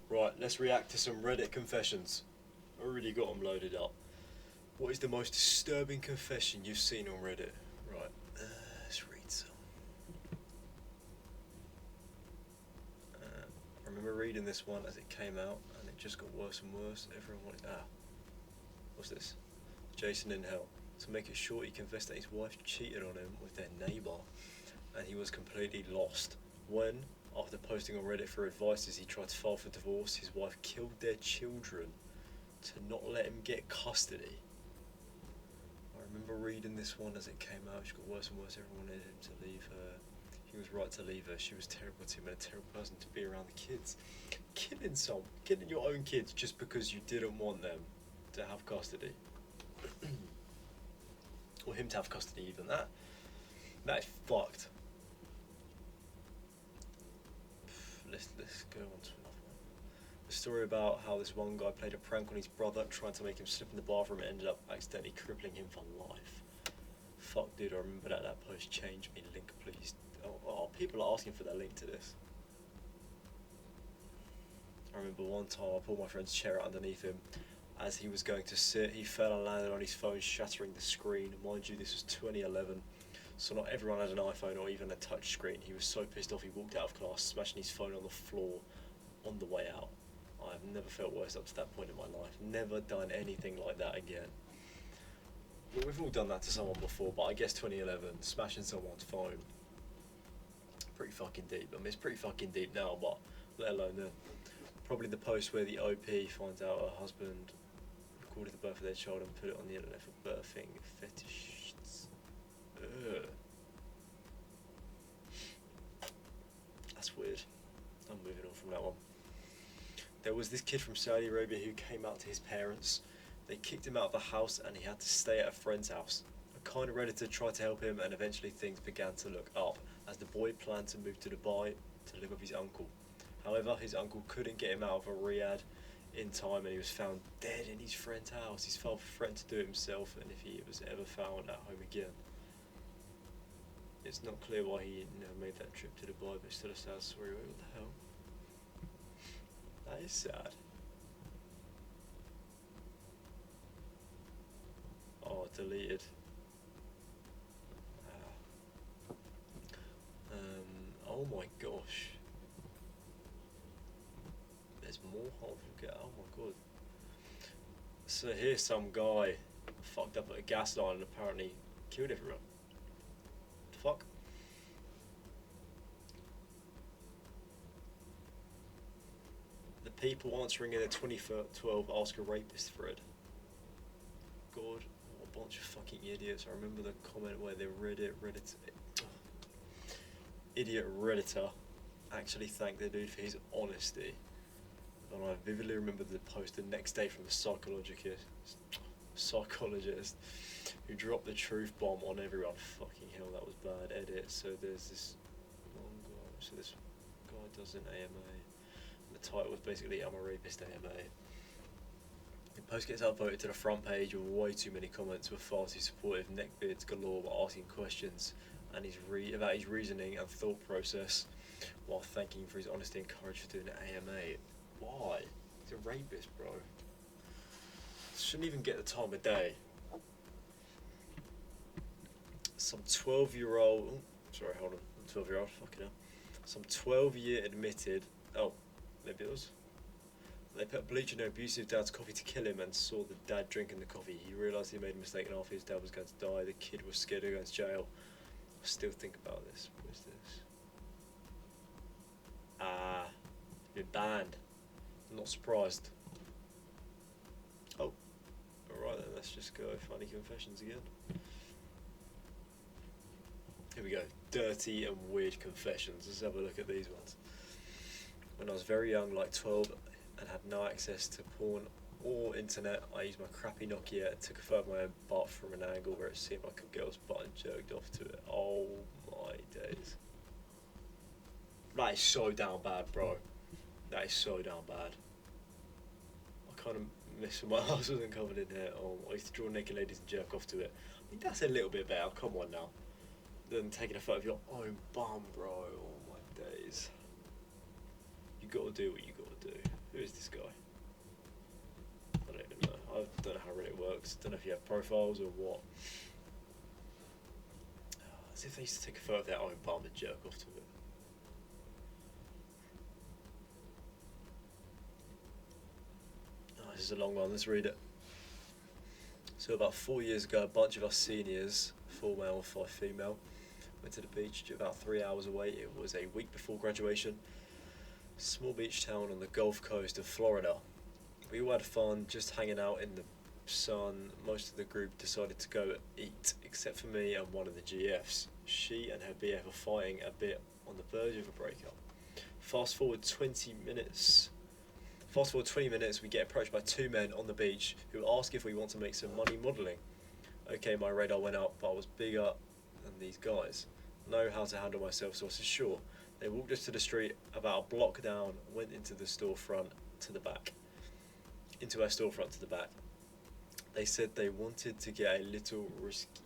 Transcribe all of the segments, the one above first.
Right, let's react to some Reddit confessions. I already got them loaded up. What is the most disturbing confession you've seen on Reddit? Right, let's read some. I remember reading this one as it came out, and it just got worse and worse. Everyone wanted. What's this? Jason in hell. To make it short, he confessed that his wife cheated on him with their neighbour, and he was completely lost. When, after posting on Reddit for advice as he tried to file for divorce, his wife killed their children to not let him get custody. I remember reading this one as it came out. She got worse and worse. Everyone wanted him to leave her. He was right to leave her. She was terrible to him and a terrible person to be around the kids. Killing your own kids just because you didn't want them to have custody. Or him to have custody, even that. That is fucked. Let's go on to another one. The story about how this one guy played a prank on his brother, trying to make him slip in the bathroom, and ended up accidentally crippling him for life. Fuck, dude, I remember that post changed me. Link, please. Oh, people are asking for that link to this. I remember one time I pulled my friend's chair out underneath him. As he was going to sit, he fell and landed on his phone, shattering the screen. Mind you, this was 2011, so not everyone had an iPhone or even a touch screen. He was so pissed off he walked out of class, smashing his phone on the floor on the way out. I've never felt worse up to that point in my life. Never done anything like that again. Well, we've all done that to someone before, but I guess 2011, smashing someone's phone, pretty fucking deep. I mean, it's pretty fucking deep now, but let alone then. Probably the post where the OP finds out her husband recorded the birth of their child and put it on the internet for birthing fetishists. Ugh. That's weird. I'm moving on from that one. There was this kid from Saudi Arabia who came out to his parents. They kicked him out of the house and he had to stay at a friend's house. A kind Redditor tried to help him, and eventually things began to look up as the boy planned to move to Dubai to live with his uncle. However, his uncle couldn't get him out of Riyadh in time, and he was found dead in his friend's house. His father threatened to do it himself, and if he was ever found at home again. It's not clear why he never made that trip to Dubai, but it's still a sad story. Wait, what the hell? That is sad. Oh, deleted. Oh my gosh. There's more harmful. Oh my god. So here's some guy fucked up at a gas line and apparently killed everyone. What the fuck? The people answering in a 2012 Ask a Rapist thread. God, what a bunch of fucking idiots. I remember the comment where the idiot Redditor actually thanked the dude for his honesty. And I vividly remember the post the next day from the psychologist who dropped the truth bomb on everyone. Fucking hell, that was bad. Edit. So there's this one guy. So this guy does an AMA. And the title was basically "I'm a Rapist AMA." The post gets upvoted to the front page with way too many comments with far too supportive neckbeards galore asking questions and about his reasoning and thought process, while thanking him for his honesty and courage for doing an AMA. Why? He's a rapist, bro. Shouldn't even get the time of day. Some 12-year-old... Oh, sorry, hold on. 12-year-old, fucking hell. Some 12-year admitted... Oh, maybe it was... They put bleach in their abusive dad's coffee to kill him and saw the dad drinking the coffee. He realised he made a mistake and after his dad was going to die, the kid was scared of going to jail. I still think about this. What is this? Been banned. I'm not surprised. Oh, alright then, let's just go funny confessions again. Here we go. Dirty and weird confessions. Let's have a look at these ones. When I was very young, like 12, and had no access to porn or internet, I used my crappy Nokia to confirm my own butt from an angle where it seemed like a girl's butt and jerked off to it. Oh my days. That is so down bad, bro. That is so down bad. I kind of miss when my ass wasn't covered in hair. Oh, I used to draw naked ladies and jerk off to it. I mean, that's a little bit better, come on now, than taking a photo of your own bum, bro. Oh my days. You gotta do what you gotta do. Who is this guy? I don't even know. I don't know how Reddit works. Don't know if you have profiles or what. As if they used to take a photo of their own palm and jerk off to it. Oh, this is a long one. Let's read it. So about 4 years ago, a bunch of us seniors, 4 male, 5 female, went to the beach about 3 hours away. It was a week before graduation. Small beach town on the Gulf Coast of Florida. We all had fun, just hanging out in the sun. Most of the group decided to go eat, except for me and one of the GFs. She and her BF were fighting a bit on the verge of a breakup. Fast forward 20 minutes, we get approached by 2 men on the beach who ask if we want to make some money modelling. Okay, my radar went up, but I was bigger than these guys. Know how to handle myself, so I said sure. They walked us to the street about a block down, went into the storefront to the back. Into our storefront to the back. They said they wanted to get a little risky,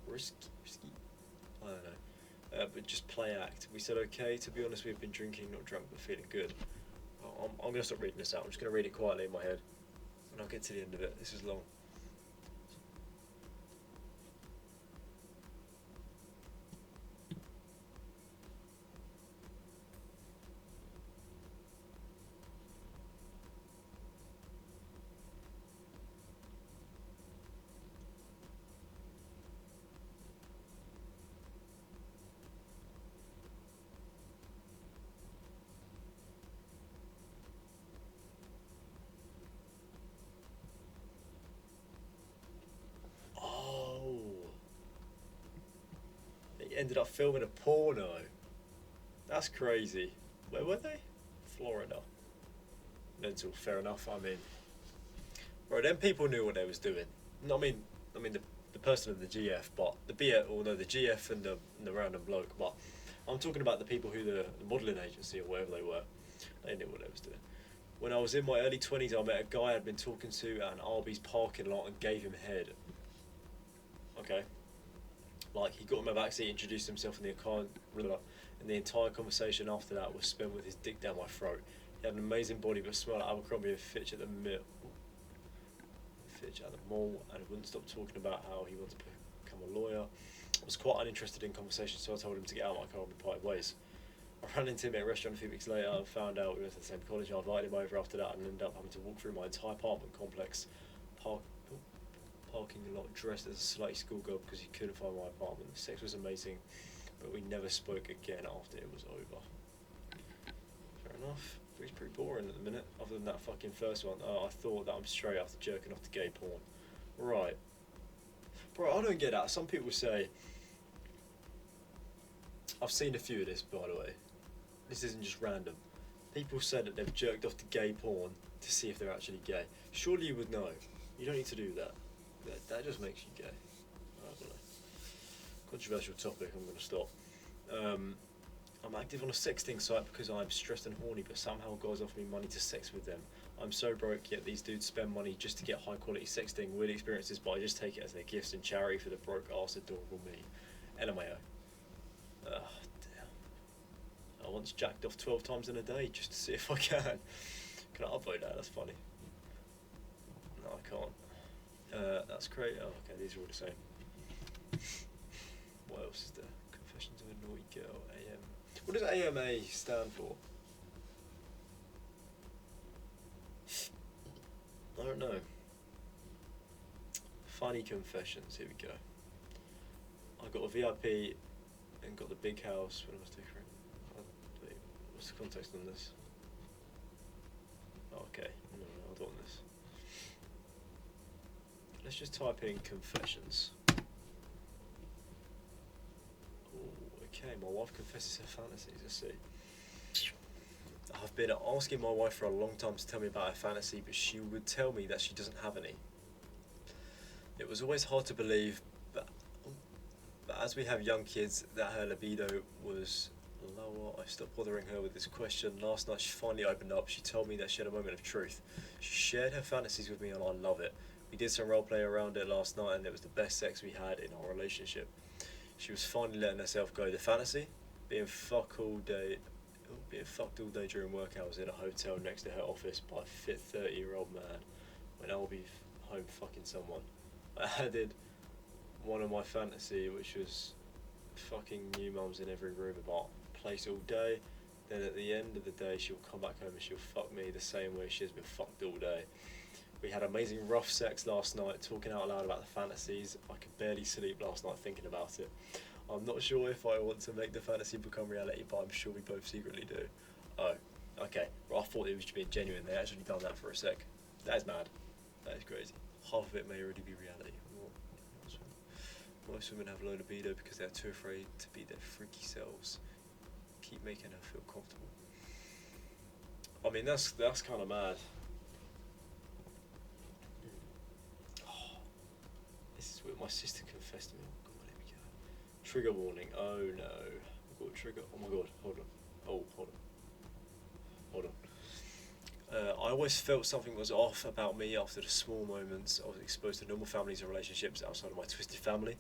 I don't know, but just play act. We said okay. To be honest, we've been drinking, not drunk, but feeling good. I'm going to stop reading this out. I'm just going to read it quietly in my head, and I'll get to the end of it. This is long. Ended up filming a porno. That's crazy. Where were they? Florida. Mental, fair enough. I mean, bro, them people knew what they was doing. I mean the person in the GF, but the BF, or no, the GF and the random bloke. But I'm talking about the people who the modelling agency or whatever they were. They knew what they was doing. When I was in my early 20s, I met a guy I'd been talking to at an Arby's parking lot and gave him head. Okay. Like, he got in my backseat, introduced himself, and the entire conversation after that was spent with his dick down my throat. He had an amazing body, but smelled like Abercrombie and Fitch at the mall, and wouldn't stop talking about how he wanted to become a lawyer. I was quite uninterested in conversation, so I told him to get out of my car and we parted ways. I ran into him at a restaurant a few weeks later and found out we went to the same college. I invited him over after that and ended up having to walk through my entire apartment complex, parking lot, dressed as a slutty schoolgirl because he couldn't find my apartment. The sex was amazing, but we never spoke again after it was over. Fair enough. But he's pretty boring at the minute, other than that fucking first one. Oh, I thought that I'm straight after jerking off to gay porn. Right. Bro, I don't get that. Some people say... I've seen a few of this, by the way. This isn't just random. People say that they've jerked off to gay porn to see if they're actually gay. Surely you would know. You don't need to do that. That just makes you gay. I don't know. Controversial topic, I'm going to stop. I'm active on a sexting site because I'm stressed and horny, but somehow guys offer me money to sex with them. I'm so broke, yet these dudes spend money just to get high quality sexting. Weird experiences, but I just take it as their gifts and charity for the broke arse adorable me. LMAO. Damn. I once jacked off 12 times in a day just to see if I can. Can I upload that? That's funny. No, I can't. That's great. Oh, okay, these are all the same. What else is there? Confessions of a Naughty Girl, AM. What does AMA stand for? I don't know. Funny confessions, here we go. I got a VIP and got the big house when I was different. What's the context on this? Oh, okay, no, I don't want this. Let's just type in confessions. Oh, okay, my wife confesses her fantasies, let's see. I've been asking my wife for a long time to tell me about her fantasy, but she would tell me that she doesn't have any. It was always hard to believe, but as we have young kids, that her libido was lower. I stopped bothering her with this question. Last night she finally opened up. She told me that she had a moment of truth. She shared her fantasies with me and I love it. We did some roleplay around it last night and it was the best sex we had in our relationship. She was finally letting herself go. The fantasy? Being being fucked all day during work hours in a hotel next to her office by a fit 30-year-old man when I'll be home fucking someone. I added one of my fantasy, which was fucking new mums in every room about place all day. Then at the end of the day, she'll come back home and she'll fuck me the same way she has been fucked all day. We had amazing rough sex last night, talking out loud about the fantasies. I could barely sleep last night thinking about it. I'm not sure if I want to make the fantasy become reality, but I'm sure we both secretly do. Oh, okay. Well, I thought it was being genuine. They actually done that for a sec. That is mad. That is crazy. Half of it may already be reality. Most women have low libido because they're too afraid to be their freaky selves. Keep making her feel comfortable. I mean, that's kind of mad. Oh, this is what my sister confessed to me. Oh god, here we go. Trigger warning. Oh no. I've got a trigger. Oh my god. Hold on. Oh, hold on. Hold on. I always felt something was off about me after the small moments I was exposed to normal families and relationships outside of my twisted family.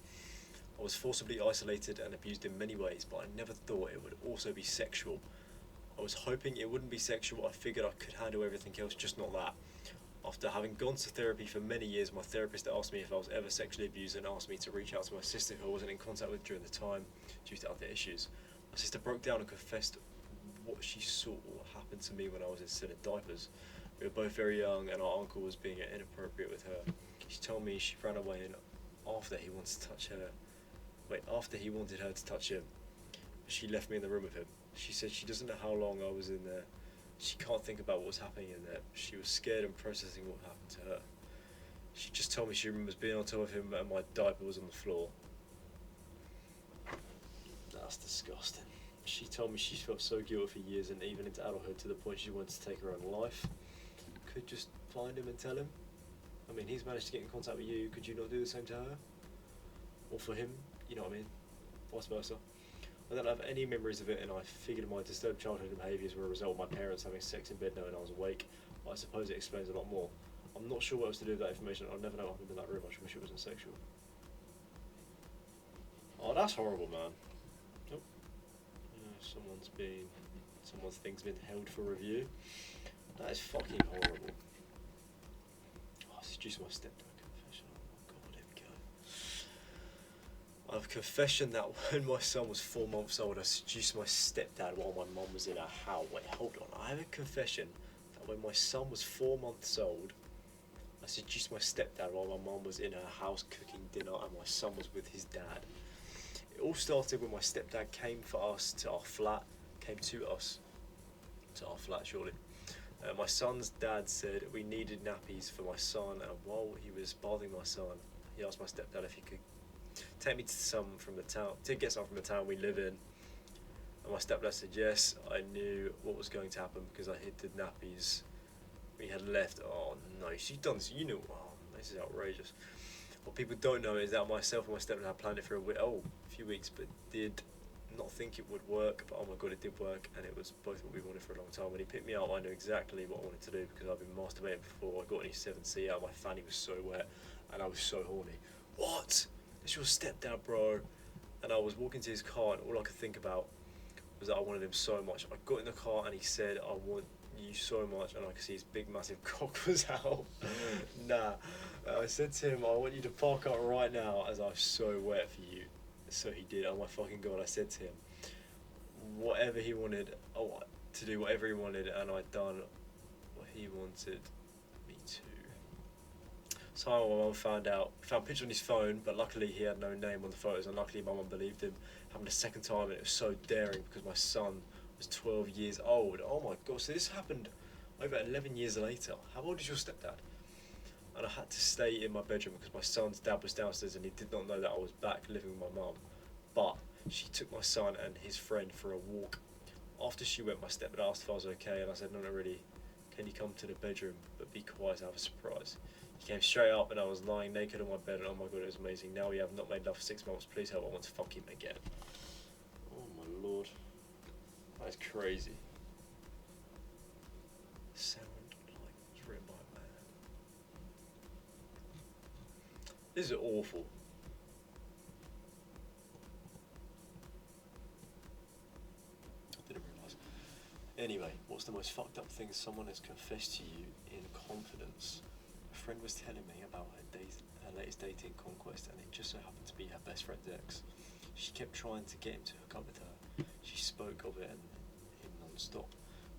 I was forcibly isolated and abused in many ways, but I never thought it would also be sexual. I was hoping it wouldn't be sexual. I figured I could handle everything else, just not that. After having gone to therapy for many years, my therapist asked me if I was ever sexually abused and asked me to reach out to my sister, who I wasn't in contact with during the time due to other issues. My sister broke down and confessed what she saw happened to me when I was still in diapers. We were both very young and our uncle was being inappropriate with her. She told me she ran away and after he wanted her to touch him, she left me in the room with him. She said she doesn't know how long I was in there. She can't think about what was happening in there. She was scared and processing what happened to her. She just told me she remembers being on top of him and my diaper was on the floor. That's disgusting. She told me she felt so guilty for years and even into adulthood to the point she wanted to take her own life. Could just find him and tell him. I mean, he's managed to get in contact with you. Could you not do the same to her? Or for him? You know what I mean? Vice versa. I don't have any memories of it, and I figured my disturbed childhood behaviours were a result of my parents having sex in bed knowing I was awake. But I suppose it explains a lot more. I'm not sure what else to do with that information. I'll never know what happened in that room. I just wish it wasn't sexual. Oh, that's horrible, man. Oh. Someone's thing's been held for review. That is fucking horrible. Oh, this is just my stepdad confession. Oh my god, here we go. I have a confession that when my son was 4 months old, I seduced my stepdad while my mum was in our house. Wait, hold on. I have a confession that when my son was 4 months old, I seduced my stepdad while my mum was in her house cooking dinner and my son was with his dad. It all started when my stepdad came to our flat, surely. My son's dad said we needed nappies for my son, and while he was bathing my son, he asked my stepdad if he could take me to get some from the town we live in. And my stepdad said yes. I knew what was going to happen because I hid the nappies we had left. Oh no, she's done this. You know, oh, this is outrageous. What people don't know is that myself and my stepdad had planned it for a few weeks, but did not think it would work. But oh my god, it did work, and it was both what we wanted for a long time. When he picked me up, I knew exactly what I wanted to do because I've been masturbating before. I got any 7C out. My fanny was so wet, and I was so horny. What? It's your stepdad, bro. And I was walking to his car, and all I could think about was that I wanted him so much. I got in the car, and he said, "I want you so much," and I could see his big, massive cock was out. Nah. I said to him, "I want you to park up right now, as I'm so wet for you." So he did. Oh my fucking god! I said to him, whatever he wanted, to do whatever he wanted, and I'd done what he wanted me to. So my mum found a picture on his phone, but luckily he had no name on the photos, and luckily my mum believed him. Happened a second time, and it was so daring because my son was 12 years old. Oh my god! So this happened over 11 years later. How old is your stepdad? And I had to stay in my bedroom because my son's dad was downstairs and he did not know that I was back living with my mum. But she took my son and his friend for a walk. After she went, my stepdad asked if I was okay, and I said, "No, not really. Can you come to the bedroom, but be quiet, I have a surprise." He came straight up and I was lying naked on my bed, and oh my god, it was amazing. Now we have not made love for 6 months. Please help, I want to fuck him again. Oh my lord. That is crazy. Sound like it's written by a man. This is awful. I didn't realise. Anyway, what's the most fucked up thing someone has confessed to you in confidence? A friend was telling me about her latest dating conquest, and it just so happened to be her best friend's ex. She kept trying to get him to hook up with her. She spoke of it and him non-stop.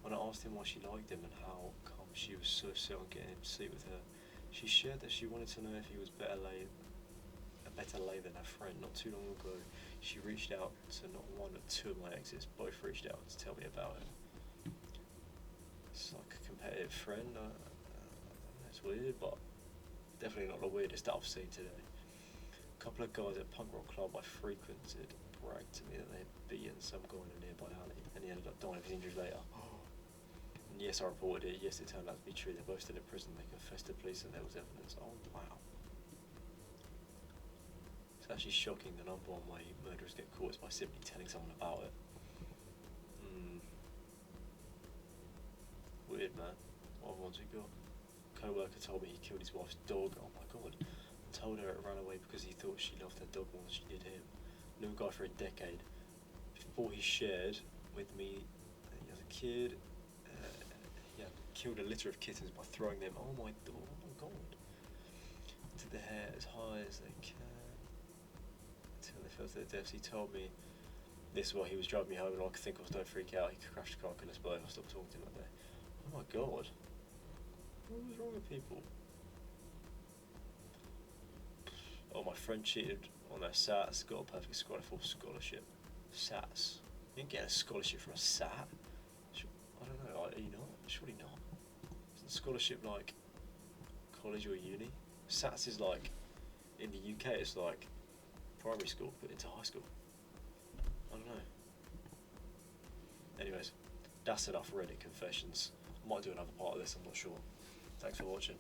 When I asked him why she liked him and how come she was so set on getting him to sleep with her, she shared that she wanted to know if he was a better lay than her friend. Not too long ago, she reached out to not one but two of my exes. Both reached out to tell me about it. It's like a competitive friend. It's weird, but definitely not the weirdest that I've seen today. A couple of guys at a punk rock club I frequented bragged to me that they had beaten some guy in a nearby alley, and he ended up dying of his injuries later. And yes, I reported it. Yes, it turned out to be true. They're both still in prison. They confessed to police, and there was evidence. Oh wow! It's actually shocking. The number one way murderers get caught is by simply telling someone about it. Weird, man. What other ones we got? Co-worker told me he killed his wife's dog. Oh my god. And told her it ran away because he thought she loved her dog more than she did him. Knew a guy for a decade. Before he shared with me that he has a kid, he had killed a litter of kittens by throwing them, oh my god, to the hair as high as they can until they fell to their deaths. He told me this while he was driving me home, and all I could think was, don't freak out, he crashed the car and couldn't explode. I stopped talking to him that day. Oh my god. What was wrong with people? Oh, my friend cheated on their SATs, got a perfect score, full scholarship. SATs? You didn't get a scholarship from a SAT? I don't know, are you not? Surely not. Isn't scholarship like college or uni? SATs is like, in the UK, it's like primary school put into high school. I don't know. Anyways, that's enough Reddit confessions. I might do another part of this, I'm not sure. Thanks for watching.